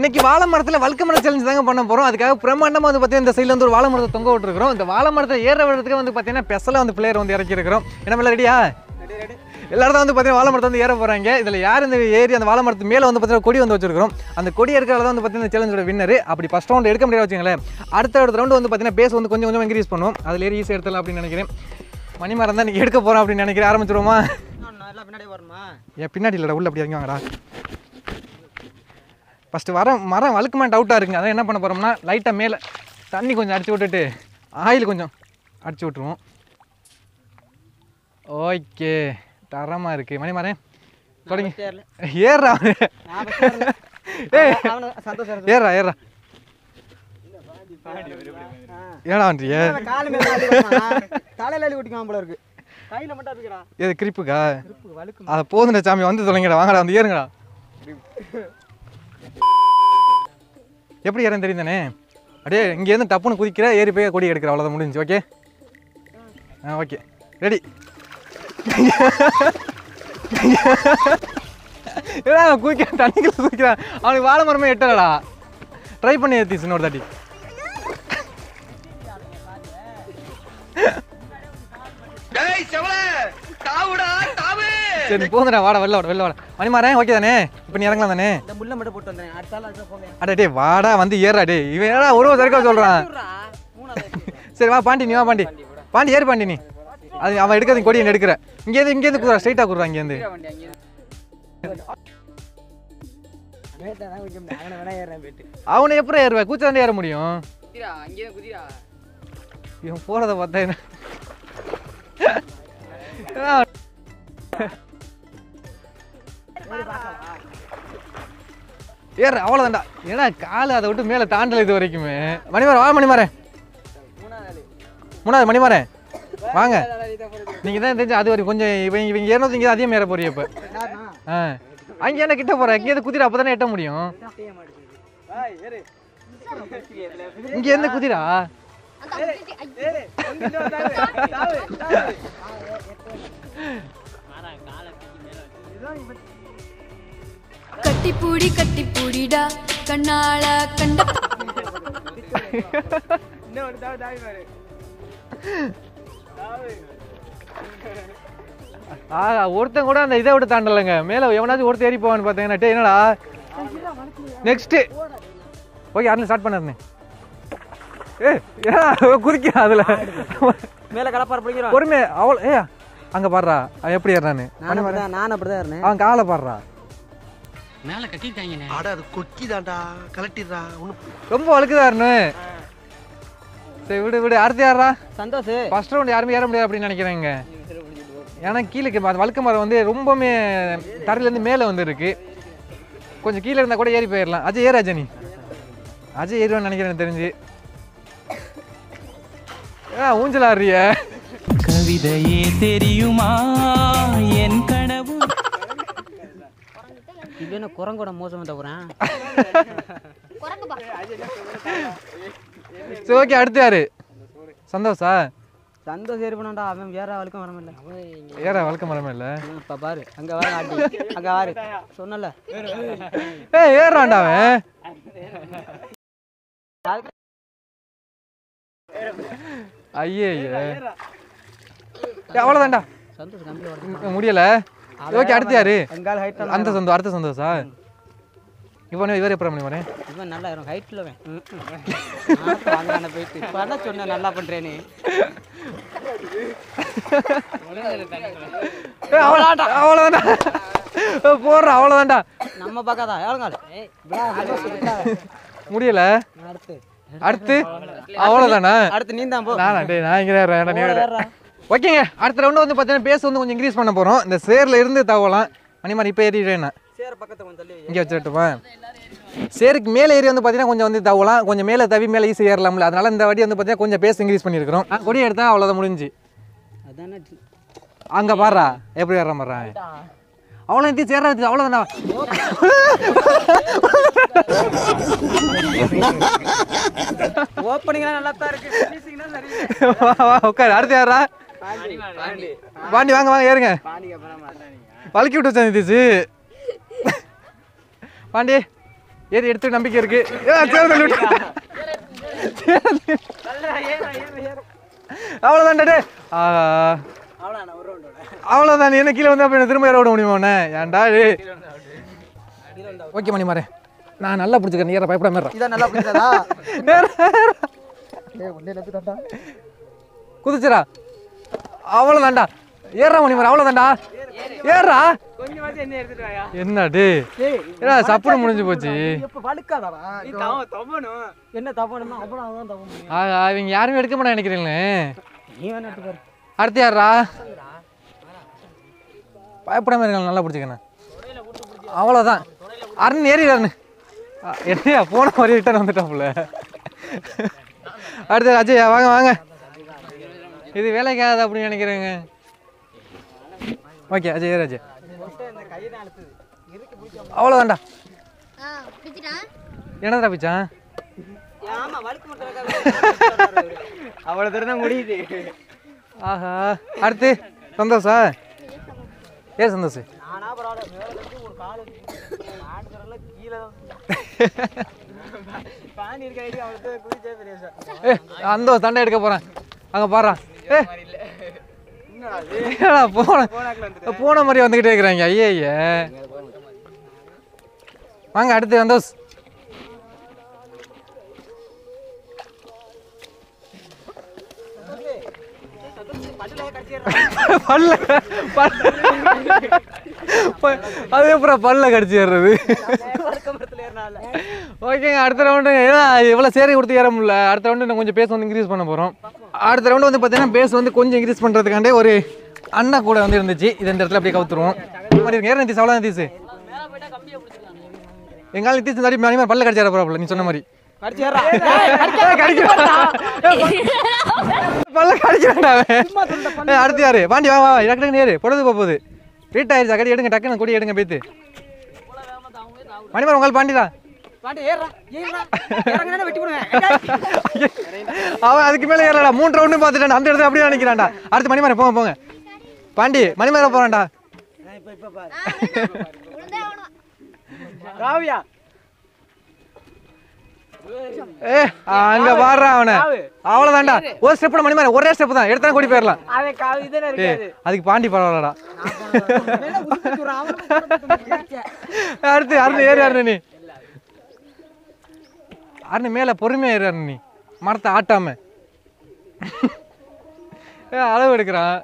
இன்னைக்கு வாழை மரத்தில் வழுக்க மரம் சேலஞ்சு தாங்க பண்ண போகிறோம். அதுக்காக பிரம்மாண்டமாக வந்து பார்த்தீங்கன்னா இந்த சைடில் வந்து ஒரு வாழை மரத்தை தொங்க விட்டுருக்கிறோம். இந்த வாழை மரத்தை ஏற விடுறதுக்கு வந்து பார்த்தீங்கன்னா ஸ்பெஷலாக வந்து பிளேயர் வந்து இறக்கிருக்கிறோம். என்ன ரெடியா? எல்லாரும் தான் வந்து பார்த்தீங்கன்னா வாழை மரத்தை வந்து ஏற போகிறாங்க. இதில் யார் இந்த ஏறி அந்த வாழை மரத்து மேலே வந்து பார்த்தீங்கன்னா கொடி வந்து வச்சிருக்கிறோம். அந்த கொடி இருக்கிறத வந்து பார்த்தீங்கன்னா சேலஞ்சோட வின்னர். அப்படி ஃபஸ்ட் ரவுண்ட் எடுக்க முடியாது வச்சுங்களேன். அடுத்த ரவுண்டு வந்து பார்த்தீங்கன்னா பேஸ் வந்து கொஞ்சம் கொஞ்சம் இன்க்ரீஸ் பண்ணுவோம். அதில் ஏறி ஈஸியாக எடுத்துலாம் அப்படின்னு நினைக்கிறேன். மணிமரம் தான் நீங்கள் எடுக்க போகிறோம் அப்படின்னு நினைக்கிறேன். ஆரம்பிச்சிருவோமா? ஏன் பின்னாடி இல்லைடா, உள்ள அப்படி இறங்கி வாங்கடா. ஃபஸ்ட்டு மரம் வழுக்குமா டவுட்டாக இருக்குங்க. அதான் என்ன பண்ண போகிறோம்னா லைட்டாக மேலே தண்ணி கொஞ்சம் அடிச்சு விட்டுட்டு ஆயில் கொஞ்சம் அடிச்சு விட்ருவோம். ஓகே, தரமாக இருக்குது. மணிமரேன் தொடங்கி ஏறா. ஏறா ஏறா. ஏடா வந்துறிய ஏது கிரிப்புக்கா? அதை போதுண்டா சாமி, வந்து தொலைங்கடா, வாங்கடா வந்து ஏறுங்கடா. எப்படி ஏறன்னு தெரியும் தானே? அப்படியே இங்கேருந்து டப்புன்னு குதிக்கிற, ஏறி போய் கொடி எடுக்கிற, அவ்வளோதான் முடிஞ்சு. Okay okay ready. ஏடா குதிக்கிறான், தண்ணிக்குள்ள குதிக்கிறான். அவனுக்கு வாழை மரமே எட்டலடா. ட்ரை பண்ணி ஏற்றிச்சு இன்னொரு தாட்டி. சரி போதுடா, வாடா வெளில வாடா வெளில வாடா. மணிமாறேன் ஓகே தானே? இப்போ நீ இறங்கலாம் தானே? அடே வாடா வந்து ஏறா. டே இவன் ஏடா ஒரு சரக்கா சொல்கிறான். சரி வா பாண்டி, நீ வா பாண்டி. பாண்டி ஏறு பாண்டி. நீ அது அவன் எடுக்காத கொடி என்ன எடுக்கிற. இங்கேருந்து குடுறா, ஸ்ட்ரைட்டாக குடுறா. இங்கேருந்து அவனை எப்படி ஏறுவா? கூச்சாண்டே ஏற முடியும். இவன் போறத பார்த்தா என்ன ஏற அவ்வளோதான்டா. ஏன்னா காலு அதை விட்டு மேலே தாண்டல இது வரைக்குமே. மணிமாறன் வா. மணிமாறன் மூணாவது. மணிமாறன் வாங்க. நீங்கள் தான் தெரிஞ்சு அது வரைக்கும் கொஞ்சம் இவங்க ஏறினது இங்கே அதிகம் ஏற போறீங்க. இப்போ அங்கே என்ன கிட்ட போகிற? இங்கேருந்து குதிரா, அப்போ தானே எட்ட முடியும். இங்கேருந்து குதிரா. கட்டிப்பூடி கட்டிப்பூடிடா கண்ணால கண்ட. ஒருத்தன் கூட அந்த இதை விட்டு தாண்டலைங்க. மேலே எவனாச்சும் ஒருத்தர் ஏறி போவான்னு பார்த்தீங்கன்னா டே என்னடா நெக்ஸ்ட்டு. ஓகே அதில் ஸ்டார்ட் பண்ணு. குறிக்க அதில் மேலே கலப்பார பிடிக்கிறோம் பொறுமை. அவ்வளோ அங்கே பாடுறா அவன் எப்படி ஏறான்னு. நான் அப்படிதான் ஏறினேன். அவன் காலை பாடுறா. மேலே கட்டிட்டாங்க. அட அது கொக்கி தான்டா, கலட்டிடுறா. ரொம்ப வழுக்குதாருன்னு. சரி விடு விடு. அடுத்து யாரா? சந்தோஷ். ஃபர்ஸ்ட் ரவுண்ட் யாருமே ஏற முடியாது அப்படின்னு நினைக்கிறேங்க. ஏன்னா கீழே வழுக்க மரம் வந்து ரொம்பவுமே தரையிலேருந்து மேலே வந்து இருக்கு. கொஞ்சம் கீழே இருந்தால் கூட ஏறி போயிடலாம். அஜய் ஏற. அஜய் நீ அஜய் ஏறுவான்னு நினைக்கிறேன் தெரிஞ்சு. ஊஞ்சல் ஆடுறிய. கவிதையே தெரியுமா என் கனவு. இது என்ன குரங்கோட மோசம் தப்புறேன். சரி ஓகே அடுத்து யாரு? சந்தோஷா? சந்தோஷ் ஏறி பண்ணா. அவன் வேற வழுக்க மரம் இல்லை. ஏற வழுக்க மரமே இல்லை. இப்போ பாரு அங்கே வர ஆட்டி அங்கே வாரு சொன்னல. ஏறான்டா அவன். ஐயே அவ்வளோதான்டா. முடியல. ஓகே அடுத்து யாரு? அந்த சந்தோஷ். அடுத்த சந்தோஷா? இவன் இவர் எப்படி பண்ணி வரேன்? இவன் நல்லா இருக்கும் ஹைட்டில். போயிட்டு இப்போ சொன்னேன் நல்லா பண்ணுறேன்னு. அவ்வளோதான்டா போடுற. அவ்வளோதான்டா நம்ம பார்க்காதா எவ்வளோ முடியல. அடுத்து அவ்வளோதானா? அடுத்து நீ தான் போ. நான் இங்கே ஓகேங்க. அடுத்த ரவுண்டு வந்து பார்த்தீங்கன்னா பேஸ் வந்து கொஞ்சம் இன்க்ரீஸ் பண்ண போகிறோம். இந்த சேரில் இருந்து தவலாம். மணிமாரி இப்போ ஏறிடுறேன். இங்கே வச்சுட்டுப்பா. சேருக்கு மேலே ஏறி வந்து பார்த்தீங்கன்னா கொஞ்சம் வந்து தவலாம். கொஞ்சம் மேலே தவி மேலே ஈஸியாக ஏறலாம்ல. அதனால இந்த வாட்டி வந்து பார்த்தீங்கன்னா கொஞ்சம் பேஸ் இன்க்ரீஸ் பண்ணியிருக்கிறோம். கொடி எடுத்தா அவ்வளோதான் முடிஞ்சு. அங்கே பாடுறா எப்படி ஏற மாறான். அவ்வளோ எத்தி சேர்றது. அவ்வளோதானா? ஓப்பனிங்லாம் நல்லா தான் இருக்கு. உட்காரு. அடுத்து யாரா? பாண்டி வாங்க வாங்க ஏறுங்க. வழுக்கி விட்டு வச்சு பாண்டி ஏறி எடுத்து நம்பிக்கை இருக்கு. அவ்வளோதான்டா. அவ்வளோதான். என்ன கீழே வந்து அப்போ திரும்ப ஏற விட முடியுமா? ஏன்டா ஓகே மணிமாறே, நான் நல்லா பிடிச்சிக்கிறேன். ஏற பயப்படாம இதான் நல்லா பிடிச்சதா குதிச்சுரா. அவ்வளோதான்டா. ஏறா மணிமாறே, அவ்வளோதான்டா. ஏறா. என்ன டே ஏடா சப்புன்னு முடிஞ்சு போச்சு. இவங்க யாருமே எடுக்க மாட்டேன் நினைக்கிறீங்களே. அடுத்து யாரா? பயப்படாம இருக்காங்க. நல்லா பிடிச்சிக்கண்ணா. அவ்வளோதான். அருண் ஏறிடாருன்னு என்னையா போன மாதிரி ரிட்டர்ன் வந்துட்டாப்புல. அடுத்து அஜய் வாங்க வாங்க. இது வேலைக்காகாது அப்படின்னு நினைக்கிறேங்க. ஓகே அஜய் ஏறு அஜய். அவ்வளோதான்டா. என்னடா பிச்சான்? அவ்வளோ தூரம் தான் முடியுது. ஆஹா. அடுத்து சந்தோஷா? ஏ சந்தோஷ் அந்த சண்டை எடுக்க போறேன். அங்க பாரு. போன மாதிரி வந்துகிட்டே இருக்கிறாங்க. ஐயே வாங்க. அடுத்து சந்தோஷ். அது அப்புறம் பல்ல கடிச்சு ஏறுறது. ஓகேங்க. அடுத்த ரவுண்டு ஏன்னா இவ்வளோ சேரை கொடுத்து ஏற முடியல. அடுத்த ரவுண்டு நான் கொஞ்சம் பேஸ் வந்து இன்க்ரீஸ் பண்ண போகிறோம். அடுத்த ரவுண்டு வந்து பார்த்தீங்கன்னா பேஸ் வந்து கொஞ்சம் இன்க்ரீஸ் பண்ணுறதுக்காண்டே ஒரு அண்ணா கூட வந்து இருந்துச்சு. இது இந்த இடத்துல அப்படியே கவுத்துருவோம். இந்த மாதிரி ஏற நிதிஷ் அவ்வளோ நிதிஷ் எங்கால நிதிஷ் தாடி மணி பல்ல கடிச்சு ஏற போகிறாப்புல. நீ சொன்ன மாதிரி பல்ல கடிச்சுடா. அடுத்து யாரு? பாண்டி வா வா. டக்கு நேரு பொழுது போகுது. ரீட் ஆயிடுச்சு. கடி எடுங்க. டக்குன்னு கொடி எடுங்க. பேத்து மணிமார் உங்கள் பாண்டிடா. அவன் அதுக்கு மேலே ஏறலடா. 3 ரவுண்டு பார்த்துட்டான். அந்த இடத்துல அப்படியே நினைக்கிறான்டா. அடுத்து மணிமாரை போங்க போங்க. பாண்டி மணிமாரை போறான்டா. அங்க பாடுறா அவனை. அவ்வளவுதான்டா. ஒரு ஸ்டெப் மணிமாரி. ஒரே ஸ்டெப் தான். எடுத்தா கூடி போயிடலாம். அதுக்கு பாண்டி பரவாயில்லடா. அடுத்து அருண் ஏறி அருண். நீ அருண் மேல பொறுமையா ஏறு அருண். நீ மரத்தை ஆட்டாம அளவு எடுக்கிறான்.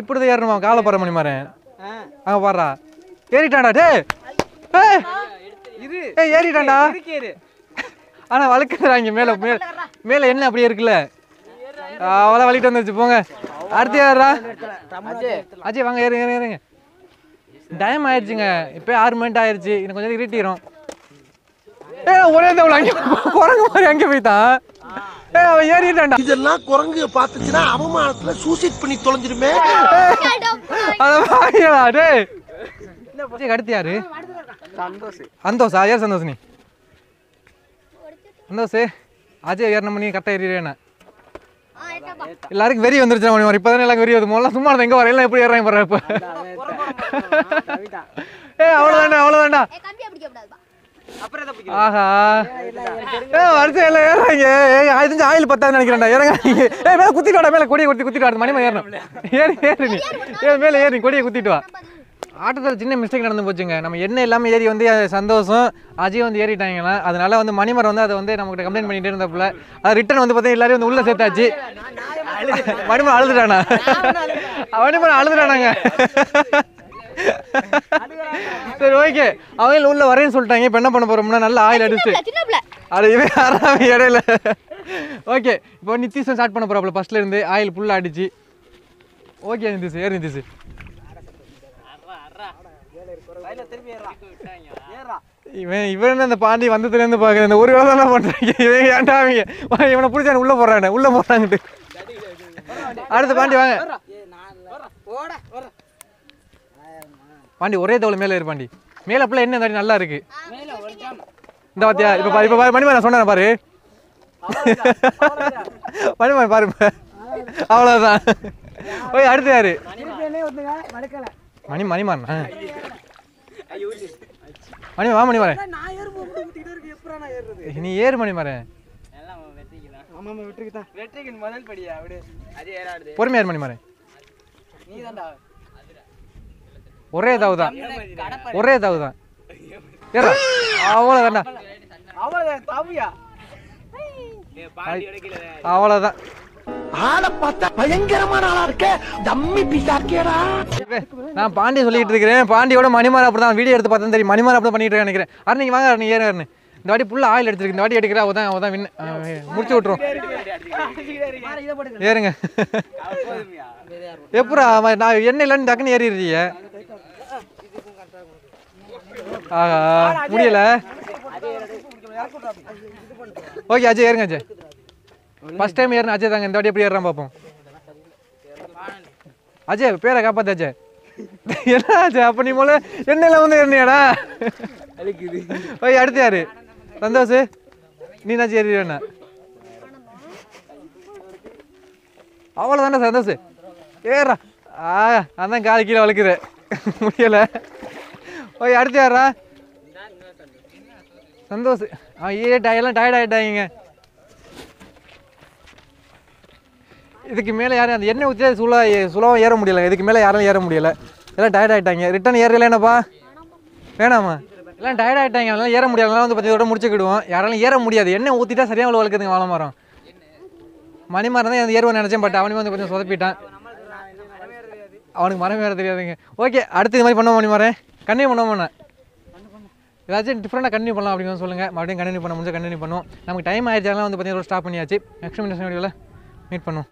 இப்படிதான் ஏறணுமா? காலை பாரு மணிமாரி. அங்க பாடுறா. ஏறிட்டான்டா. டே ஏறிட்டான்டா. ஆனா வளர்க்குறாங்க. மேல மேல என்ன அப்படியே இருக்குல்ல. அவ்வளோ வலிட்டு வந்துருச்சு. போங்க. அடுத்து யாரா? அஜய் வாங்க. ஏறுங்க. டைம் ஆயிடுச்சுங்க. இப்போ 6 மணி ஆயிடுச்சு. இன்னும் கொஞ்சம் இருட்டிடும். ஒரே தவளை அங்கே குரங்கு மாதிரி அங்கே போய்தான். அவன் ஏறிட்டான்டா. இதெல்லாம் குரங்கு பார்த்துச்சுன்னா அவமானத்துல சூசைட் பண்ணி தொலைஞ்சிருமே. அடுத்து யாரு? சந்தோஷா? ஏன் சந்தோஷ்? நீ சந்தோஷ் அஜய் ஏறின மணி கரெக்டாக ஏறிடுவேண்ணா. எல்லாருக்கும் வெறி வந்துருச்சு மணி வர. இப்போதானே எல்லாரும் வெறி வருது. முதல்ல சும்மா எங்கே வர எல்லாம் எப்படி ஏறாங்க பாரு. இப்போ அவ்வளோதான்டா. ஆஹா. வருஷம் எல்லாம் ஏறாங்க. ஆயில் 10 நினைக்கிறேன்டா. இறங்க. மேலே குத்திட்டு வாடா. மேலே கொடியை குத்திட்டு வாடு. மணிமா ஏறணும். ஏறி நீ மேலே ஏறி கொடியை குத்திட்டு வா. ஆட்டத்தில் சின்ன மிஸ்டேக் நடந்து போச்சுங்க. நம்ம என்ன எல்லாமே ஏறி வந்து சந்தோஷம் அஜய் வந்து ஏறிட்டாங்களா. அதனால வந்து மணிமர் வந்து அதை வந்து நம்மகிட்ட கம்ப்ளைண்ட் பண்ணிட்டே இருந்தப்பல அது ரிட்டன் வந்து பார்த்தீங்கன்னா எல்லாரையும் வந்து உள்ள சேர்த்தாச்சு. மணிமர் அழுதுட்டானா? மணிமர் அழுதுட்டானாங்க. சரி ஓகே. அவங்க உள்ள வரேன்னு சொல்லிட்டாங்க. இப்போ என்ன பண்ண போறோம்னா நல்ல ஆயில் அடிச்சு அதுவே ஆறாம இடையில. ஓகே இப்போ நிதிஷ் ஸ்டார்ட் பண்ண போறாப்புல. ஃபர்ஸ்ட்ல இருந்து ஆயில் ஃபுல்லாக அடிச்சு. ஓகே நிதிஷ் ஏறு. நிதிஷ் இவன் அந்த பாண்டி வந்ததுலேருந்து பார்க்குறேன். இந்த ஒரு வேலை தானே பண்ணுறாங்க. இவன் ஏன்டா அவங்க இவனை பிடிச்சா உள்ள போடுறாங்கட்டு. அடுத்து பாண்டி வாங்க. பாண்டி ஒரே தவளை மேலே ஏறு. பாண்டி மேலே பிள்ளை என்ன தாடி நல்லா இருக்கு. இந்த பார்த்தியா? இப்போ மணிமா நான் சொன்னேன் பாரு. மணிமா பாரு. அவ்வளோதான். ஓய் அடுத்து யாரு? மணிமாறா. மணி வா மணி வரேன் நான் ஏறும்போது ஊத்திக்கிட்டே இருக்கு எப்பறா நான் ஏறுறது நீ ஏறு மணி வரேன் எல்லாம் வெற்றிக்கு தான் ஆமா வெற்றிக்கு தான் வெற்றிக்கு முதல் படியா அப்படியே அது ஏறாடுது பொறுமையா ஏறு மணி வரேன் நீ தான்டா ஒரே தாவு தான் ஒரே தாவு தான் ஏறா அவ்வளோதான்டா அவ்வளவுதான் தாவியா அவ்வளோதான் ஆளை பார்த்தா பயங்கரமான ஆளா இருக்க தம்மி பிசாக்கேடா நான் பாண்டி சொல்லிட்டு இருக்கிறேன் பாண்டியோட மணிமாரா அப்படி தான் வீடியோ எடுத்து பார்த்தா தெரியும் மணிமாரா அப்படி பண்ணிட்டு இருக்கேன் நினைக்கிறேன் அருண் வாங்க அருண் ஏறுன்னு இந்த வாட்டி ஃபுல்லாக ஆயில் எடுத்துருக்கு இந்த வாட்டி எடுக்கிறா அவதான் வின் முடிச்சு விட்ருவோம் ஏறுங்க எப்படா நான் என்ன இல்லைன்னு டக்குன்னு ஏறிடுறீங்க முடியல ஓகே அஜய் ஏறுங்க அஜய் ஃபர்ஸ்ட் டைம் ஏறணும் அஜய் தாங்க இந்த வாட்டி எப்படி ஏறான் பார்ப்போம் அஜய் பேரை காப்பாத்து அஜய் என்ன அஜய் அப்போ நீ போல என்னையில வந்து ஏறினியாடா ஓகே அடுத்து யாரு சந்தோஷ் நீ நான் ஏறி வேணா அவ்வளோதானே சந்தோஷ் ஏறா அதான் கால் கீழே வளர்க்குது முடியல ஓகே அடுத்து யாரா சந்தோஷ் எல்லாம் டயர்ட் ஆகிட்டாங்க இதுக்கு மேலே யாரும் அந்த எண்ணெய் ஊற்றி சுலபம் ஏற முடியல இதுக்கு மேலே யாரும் ஏற முடியல எல்லாம் டயர்ட் ஆகிட்டாங்க ரிட்டன் ஏறல என்னப்பா வேணாமா எல்லாம் டயர்ட் ஆகிட்டாங்க அதெல்லாம் ஏற முடியாது வந்து பற்றியோட முடிச்சுக்கிடுவோம் யாராலும் ஏற முடியாது எண்ணெய் ஊற்றிட்டா சரியாக அவ்வளோ வளர்க்குதுங்க வாழை மரம் மணிமரம் தான் ஏறுவன்னு நினச்சேன் பட் அவனுக்கு வந்து கொஞ்சம் சொதப்பிட்டான் அவனுக்கு மரம் ஏற தெரியாதுங்க ஓகே அடுத்து இது மாதிரி பண்ணுவோம் மணிமரம் கண்டினியூ பண்ணுவோம் ஏதாச்சும் டிஃப்ரெண்டாக கண்டினியூ பண்ணலாம் அப்படின்னு சொல்லுங்கள் மறுபடியும் கண்டினியூ பண்ண முடிஞ்சு கண்டினியூ பண்ணுவோம் நமக்கு டைம் ஆயிடுச்சாலும் வந்து பார்த்தீங்கன்னா ஸ்டாப் பண்ணியாச்சு நெக்ஸ்ட் வீடியோவில் மீட் பண்ணுவோம்